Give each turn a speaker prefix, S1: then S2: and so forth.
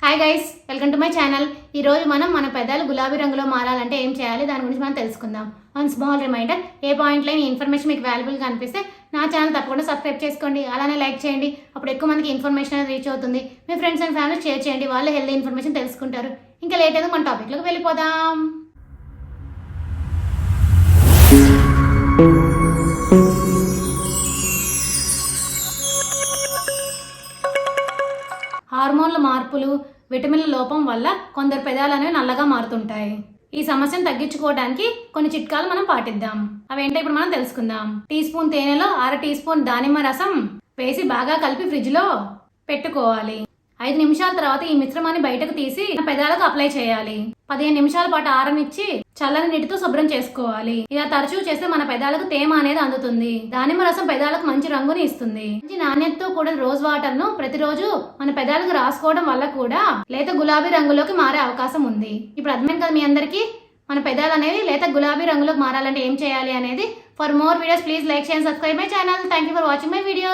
S1: Hi guys, welcome to my channel. ఈరోజు మనం మన పెదాలు గులాబీ రంగులో మారాలంటే ఏం చేయాలి దాని గురించి మనం తెలుసుకుందాం. వన్ స్మాల్ రిమైండర్, ఏ పాయింట్లో ఈ ఇన్ఫర్మేషన్ మీకు వాల్యుబుల్గా అనిపిస్తే నా ఛానల్ తప్పకుండా సబ్స్క్రైబ్ చేసుకోండి, అలానే లైక్ చేయండి. అప్పుడు ఎక్కువ మందికి ఇన్ఫర్మేషన్ అనేది రీచ్ అవుతుంది. మీ ఫ్రెండ్స్ అండ్ ఫ్యామిలీ షేర్ చేయండి, వాళ్ళు హెల్తీ ఇన్ఫర్మేషన్ తెలుసుకుంటారు. ఇంకా లేట్ అయితే మన టాపిక్లోకి వెళ్ళిపోదాం. హార్మోన్ల మార్పులు, విటమిన్ల లోపం వల్ల కొందరు పెదాలు అనేవి నల్లగా మారుతుంటాయి. ఈ సమస్యను తగ్గించుకోవడానికి కొన్ని చిట్కాలు మనం పాటిద్దాం. అవేంటో ఇప్పుడు మనం తెలుసుకుందాం. టీ స్పూన్ తేనెలో 1/2 టీ స్పూన్ దానిమ్మ రసం వేసి బాగా కలిపి ఫ్రిడ్జ్లో పెట్టుకోవాలి. 5 నిమిషాల తర్వాత ఈ మిశ్రమాన్ని బయటకు తీసి పెదాలకు అప్లై చేయాలి. 15 నిమిషాల పాటు ఆరనిచ్చి చల్లని నీటితో శుభ్రం చేసుకోవాలి. ఇలా తరచూ చేస్తే మన పెదాలకు తేమ అనేది అందుతుంది. దానిమ్మ రసం పెదాలకు మంచి రంగుని ఇస్తుంది. మంచి నాణ్యతతో కూడిన రోజ్ వాటర్ ను ప్రతిరోజు మన పెదాలకు రాసుకోవడం వల్ల కూడా లేత గులాబీ రంగులోకి మారే అవకాశం ఉంది. ఇప్పుడు అర్థమైంది కదా మీ అందరికీ, మన పెదాలు అనేవి లేత గులాబీ రంగులోకి మారాలంటే ఏం చేయాలి అనేది. For more videos please like, share, subscribe my channel. Thank you for watching my video.